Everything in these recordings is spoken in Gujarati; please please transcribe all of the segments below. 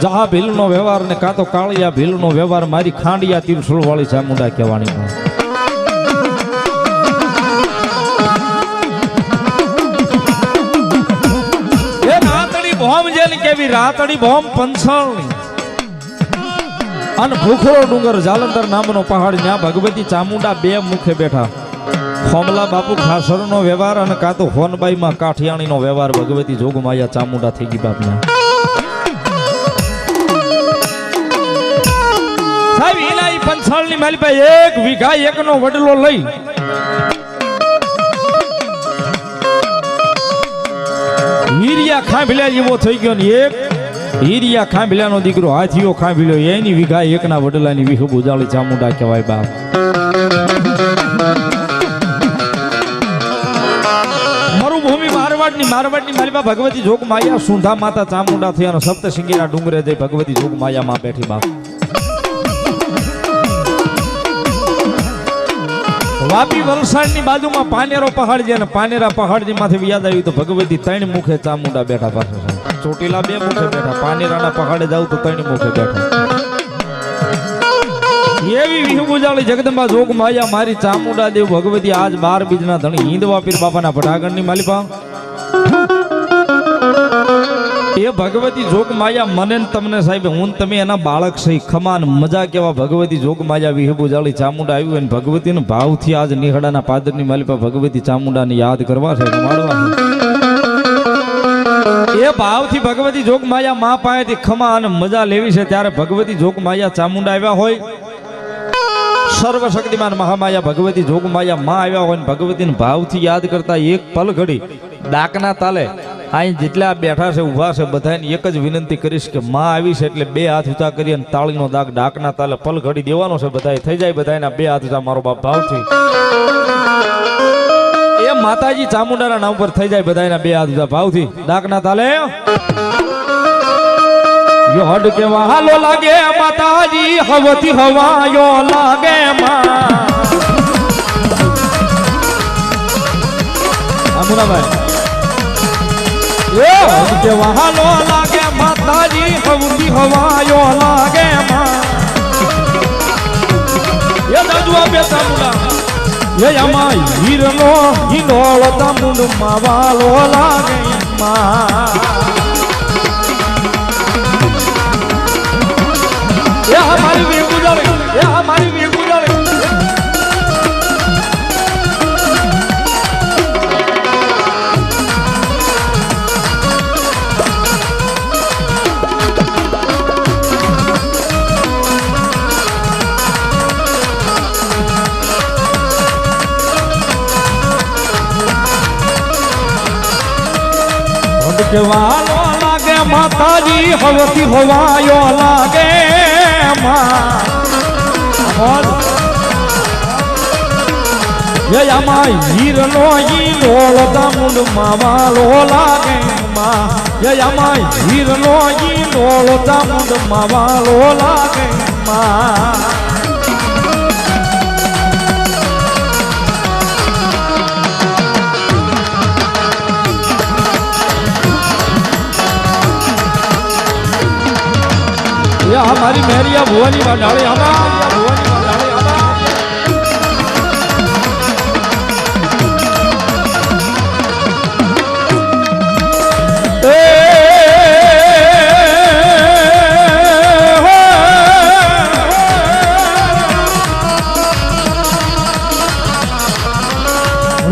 જહા ભીલનો વ્યવહાર ને કાં તો કાળિયા ભીલનો વ્યવહાર મારી ખાંડિયા તીરસુળ વાળી ચામુંડા કહેવાની. એ રાતડી ભોમ જેને કેવી રાતડી ભોમ પંછાળની અને ભૂખરો ડુંગર જાલંધર નામનો પહાડ ત્યાં ભગવતી ચામુંડા બે મુખે બેઠા. ખોમલા બાપુ ખાસરનો વ્યવહાર અને કાં તો હોનબાઈમાં કાઠિયાણીનો વ્યવહાર ભગવતી જોગમાયા ચામુંડા થઈ ગઈ બાપના. સાહેબ ઈલાઈ પંચાળની માલી પાસે એક વીઘા એકનો વડલો લઈ હીરિયા ખાંભલ્યા જેવો થઈ ગયો ને એક હીરિયા ખાંભલ્યાનો દીકરો હાથીઓ ખાંભલ્યો એની વીઘા એકના વડલાની વિહુ ઉજાળી ચામુંડા કહેવાય બાપ. મરુભૂમિ મારવાડની માલિબા ભગવતી જોગ માયા સુંધા માતા ચામુંડા થઈ અને સપ્તશૃંગીના ડુંગરે જઈ ભગવતી જોગ માયા માં બેઠી બાપ. વાપી વલસાડની બાજુમાં પાનેરો પહાડ છે અને પાનેરા પહાડજી માંથી યાદ આવ્યું તો ભગવતી ત્રણ મુખે ચામુંડા બેઠા પાસે. ચોટીલા બે મુખે બેઠા, પાનેરાના પહાડે જાવ તો ત્રણ મુખે બેઠા. એવી વિહુ ગુજાળી જગદંબા જોગ માયા મારી ચામુંડા દેવ ભગવતી આજ 12 બીજના ધણી હિંદવા પીર બાપાના ભટાગણની માલિપા. એ ભગવતી જોગ માયા મને તમને સાહેબ હું તમે એના બાળક સહી ખમાન મજા કેવા ભગવતી જોગ માયા વિહુ ગુજાળી ચામુંડા આવ્યું અને ભગવતીનો ભાવથી આજ નિહડાના પાદરની માલિપા ભગવતી ચામુંડાને યાદ કરવા છે, રમાડવા છે. એ ભાવથી ભગવતી જોગ માયા માં પાસેથી ખમા અને મજા લેવી છે ત્યારે ભગવતી જોગ માયા ચામુંડા આવ્યા હોય. સર્વશક્તિમાન મહામાયા ભગવતી જોગ માયા માં આવ્યા હોય ને ભગવતીને ભાવથી યાદ કરતા એક પલ ઘડી ડાકના તાલે અહીં જેટલા બેઠા છે ઊભા છે બધાને એક જ વિનંતી કરીશ કે માં આવી છે એટલે બે હાથ ઊંચા કરી અને તાળીનો દાગ ડાકના તાલે પલ ઘડી દેવાનો છે. બધાય થઈ જાય, બધાના બે હાથ ઊંચા મારો બાપ ભાવથી એ માતાજી ચામુંડાના નામ પર થઈ જાય, બધાના બે હાથ ઊંચા ભાવથી ડાકના તાલે. યોડ કે વહાલો લાગે માતાજી હવતી હવાયો લાગે માં. આમુનાભાઈ યોડ કે વહાલો લાગે માતાજી હવતી હવાયો લાગે માં. એ દાદુઆ બે ચામુંડા એ અમાય હીરનો હિંડોળ ચામુંડ માવાલો લાગે માં. એ હમારી વીર ગુજારી, એ હમારી વીર ગુજારી. વાલો લાગે માતાજી હવતી હવાયો લાગે માં. અમાય હીરનો ઈંડોળ ચામુંડ માવાલો લાગે માં. અમાય હીરનો ઈંડોળ ચામુંડ માવાલો લાગે માં. हमारी मेरिया भुवनी वाले हमारी भुवनी वाले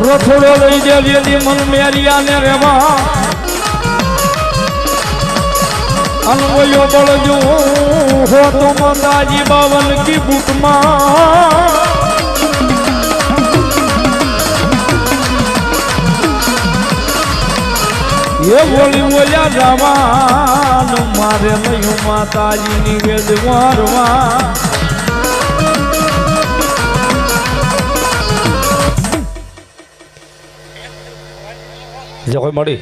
रथोड़ो लई देली मन मेरिया ने रेवा अलवयो बड़जो हो तो माताजी बावन की बुट मां. ये बोली बोलिया जवान मारे नहीं माताजी निवेद वारवा. जो कोई मड़ी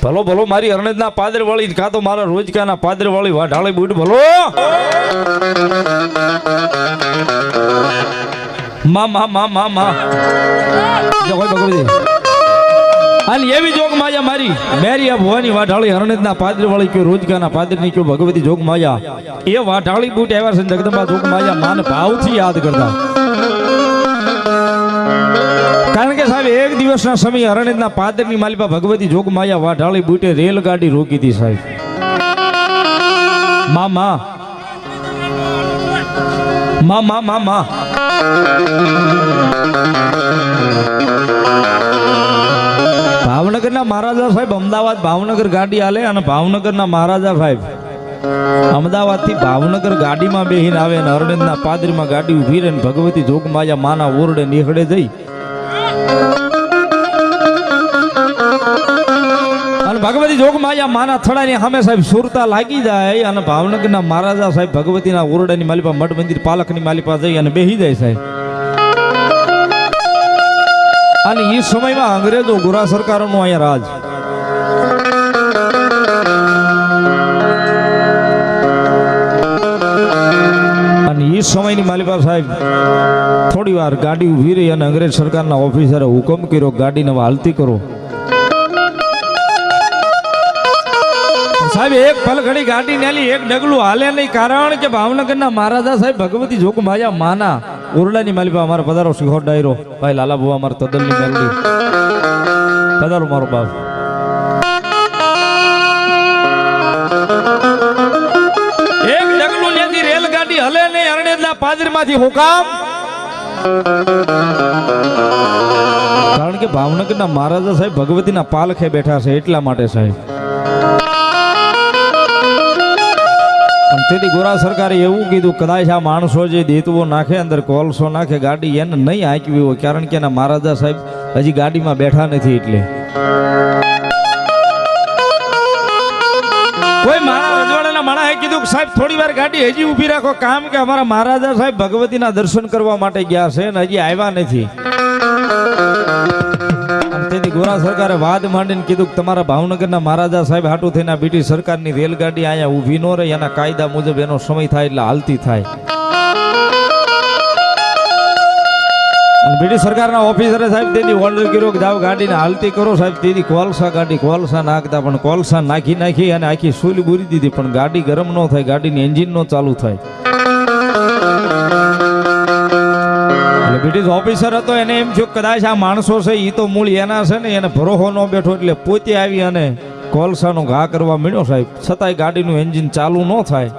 ભલો ભલો મારી હરણેજના પાદર વાળી કાં તો મારા રોજકાના પાદર વાળી વાઢાળી બૂટ ભલો માં માં માં માં માં જય ભગવતી અને એવી જોગમાયા મારી મેરિયા ભવાની વાઢાળી હરણેજના પાદરી વાળી કયો રોજગાના પાદરની કયો ભગવતી જોગમાયા એ વાઢાળી બૂટ આવ્યા છે જગદંબા જોગમાયા માન ભાવથી યાદ કરતા. કારણ કે સાહેબ એક દિવસના સમયે હરણેજના પાદરની માલિપા ભગવતી જોગમાયા વાઢાળી બૂટે રેલગાડી રોકી હતી સાહેબ. મામા મામા મામા ભાવનગરના મહારાજા સાહેબ અમદાવાદ ભાવનગર ગાડી હાલે અને ભાવનગરના મહારાજા સાહેબ અમદાવાદ થી ભાવનગર ગાડીમાં બેહીને આવે અને હરણેજના પાદરીમાં ગાડી ઉભી રહે ભગવતી જોગમાયા માના ઓરડે નીકળે જઈ અને ભગવતી જોગમાયા માના થડાની સામે સાહેબ સુરતા લાગી જાય અને ભાવનગરના મહારાજા સાહેબ ભગવતીના ઓરડાની માલિપા મઠ મંદિર પાલકની માલિપા જઈ અને બેહી જાય સાહેબ. અને એ સમયમાં અંગ્રેજો ગોરા સરકારોનું અહીંયા રાજ. અને એ સમયની માલિપા સાહેબ થોડી વાર ગાડી ઉભી રહી અને અંગ્રેજ સરકારના ઓફિસરે હુકમ કર્યો ગાડીને હાલતી કરો. સાહેબ એક પલ ઘડી ગાડી નેલી એક ડગલું હાલે નહીં કારણ કે ભાવનગરના મહારાજા સાહેબ ભગવતી જોગમાયા માના ઓરડાની માલિપા અમારા પધારો શિહોર ડાયરો ભાઈ લાલા બુવા અમારા તદલની મેલડી પધારો મારો બાપ. એક ડગલું નેથી રેલગાડી હલે નહીં હરણેજના પાદરીમાંથી હુકામ કારણ કે ભાવનગરના મહારાજા સાહેબ ભગવતીના પાલખે બેઠા છે એટલા માટે સાહેબ. તેથી ગોરા સરકારે એવું કીધું કદાચ આ માણસો જે દેતવો નાખે અંદર કોલસો નાખે ગાડી એને નહીં હાંકવી હોય કારણ કે એના મહારાજા સાહેબ હજી ગાડીમાં બેઠા નથી એટલે કોઈ મારા રજવાડાના માણસે કીધું કે સાહેબ થોડી વાર ગાડી હજી ઊભી રાખો કામ કે અમારા મહારાજા સાહેબ ભગવતીના દર્શન કરવા માટે ગયા છે અને હજી આવ્યા નથી. તેથી ગોરા સરકારે વાદ માંડીને કીધું કે તમારા ભાવનગરના મહારાજા સાહેબ હાટું થઈને બ્રિટિશ સરકારની રેલગાડી અહીંયા ઊભી ન રહી એના કાયદા મુજબ એનો સમય થાય એટલે હાલતી થાય. અને બ્રિટિશ સરકારના ઓફિસરે સાહેબ તેથી ઓર્ડર કર્યો કે જાઓ ગાડીને હાલતી કરો સાહેબ. તેથી કોલસા ગાડી કોલસા નાખતા પણ કોલસા નાખી અને આખી સૂલી બુરી દીધી પણ ગાડી ગરમ ન થાય ગાડીની એન્જિન નો ચાલુ થાય. બ્રિટિશ ઓફિસર હતો એને એમ થયું કદાચ આ માણસો છે એ તો મૂળ એના છે ને એને ભરોહો ન બેઠો એટલે પોતે આવી અને કોલસાનો ઘા કરવા મળ્યો સાહેબ. છતાંય ગાડીનું એન્જિન ચાલુ ન થાય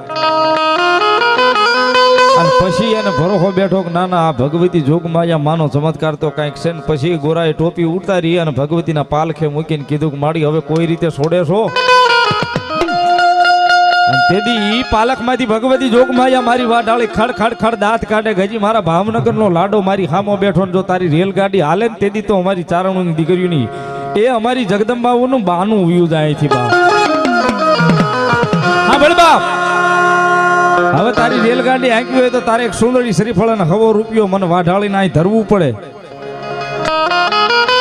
અને પછી એને ભરોહો બેઠો કે ના આ ભગવતી જોગમાયા માનો ચમત્કાર તો કાંઈક છે ને પછી ગોરાએ ટોપી ઉતારી અને ભગવતીના પાલખે મૂકીને કીધું કે માડી હવે કોઈ રીતે છોડે છો. તેથી ઈ પાલકમાંથી ભગવતી જોગમાયા મારી વાઢાળી ખડ ખડ ખડ દાંત કાઢે ગજી મારા ભાવનગરનો લાડો મારી સામો બેઠો જો તારી રેલગાડી હાલે ને તેથી તો અમારી ચારણોની દીકરીઓની એ અમારી જગદંબાઓનું બાનું વ્યૂ જાય છે બાપ. હા બળ બાપ હવે તારી રેલગાડી આંકી હોય તો તારે એક સુંદરી શ્રીફળ અને હવો રૂપિયો મને વાઢાળીને અહીં ધરવું પડે.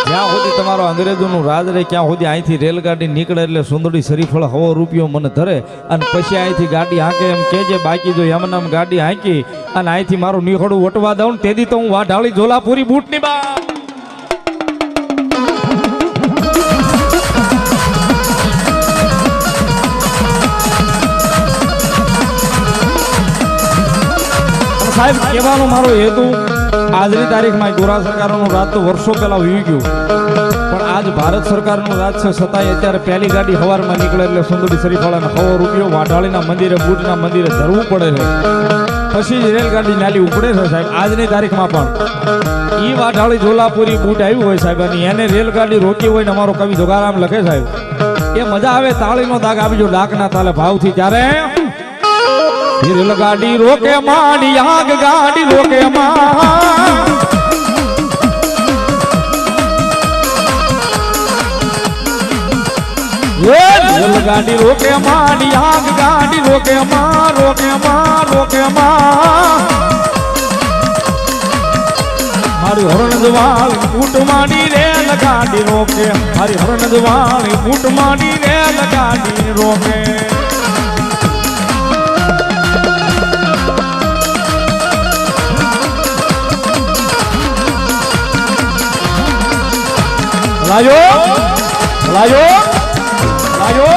જ્યાં સુધી તમારો અંગ્રેજોનું રાજ રહે ક્યાં સુધી અહીંથી રેલગાડી નીકળે એટલે સુંદરી શ્રીફળ હવો રૂપિયો મને ધરે અને પછી અહીંથી ગાડી હાંકે એમ કેજે બાકી જો એમનામ ગાડી હાંકી અને અહીંથી મારું નીકળું વટવા દઉં તેથી તો હું વાઢાળી ઝોલાપુરી બૂટની બા. સાહેબ કહેવાનો મારો હેતુ આજની તારીખમાં ગોરા સરકારનું રાજ તો વર્ષો પહેલા વી ગયું પણ આજ ભારત સરકારનું રાજ છે છતાંય અત્યારે પહેલી ગાડી સવારમાં નીકળે એટલે સુંદરી શ્રીફળ અને 100 રૂપિયો વાઢાળીના મંદિરે બુટના મંદિરે ધરવું પડે છે પછી જ રેલગાડી નાલી ઉપડે છે સાહેબ. આજની તારીખમાં પણ ઈ વાઢાળી ઝોલાપુરી બૂટ આવ્યું હોય સાહેબ અને એને રેલગાડી રોકી હોય ને અમારો કવિ જોગારામ લખે સાહેબ એ મજા આવે તાળીનો દાગ આપજો ડાકના તાલે ભાવથી ત્યારે રેલગાડી રોકે માડી આગ ગાડી રોકે રેલગાડી રોકે માડી આગ ગાડી રોકે રોકે રોકે મારી હરણ જવાળી ફૂટ માડી રેલગાડી રોકે મારી હરણ જવાળી ફૂટ માડી રેલગાડી રોકે. લાયો લાયો લાયો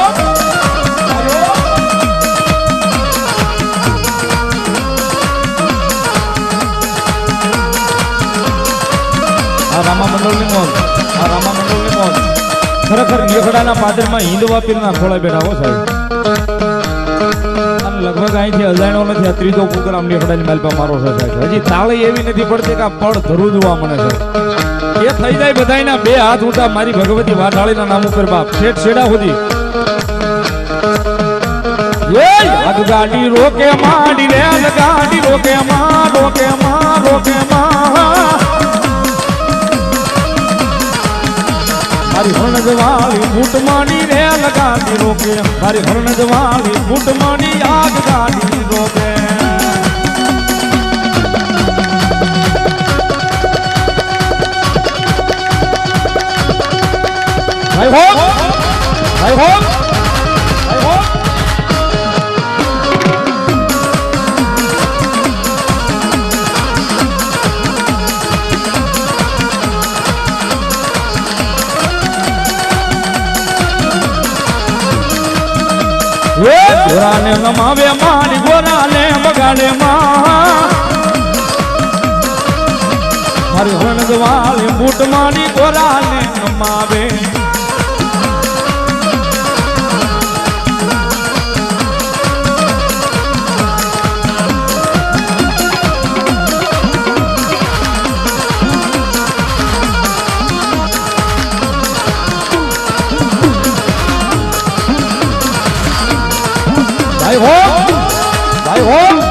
રામા મંડળની મોજ આ રામા મંડળની મોજ ખરેખર નેકડાના પાદરમાં હિંદવા પીરના ખોળા બેઠા હો સાહેબ અને લગભગ અહીંથી અજાણ્યો નથી આ ત્રીજો પ્રોગ્રામ નેકડાની માલપા મારો છે સાહેબ હજી તાળી એવી નથી પડતી કે આ પડ ધરું જોવા મને છે એ થઈ જાય બધાયના બે હાથ ઊંચા મારી ભગવતી વાઢાળીના નામ ઉપર બાપ શેઠ છેડા સુધી ગાડી રોકે માંડી રે ગાડી રોકે માં રોકે માં રોકે માં મારી હરણ જવાળી બૂટ માંડી રે લગાડી રોકે મારી હરણ જવાળી બૂટ માંડી આગ ગાડી રોકે ભાઈ હો ભાઈ હો ભાઈ હો ગોરાને નમાવે મારી ગોરાને બગાડે મારી હરણ જવાળી બૂટ મારી ગોરાને નમાવે ભાઈ હો ભાઈ હો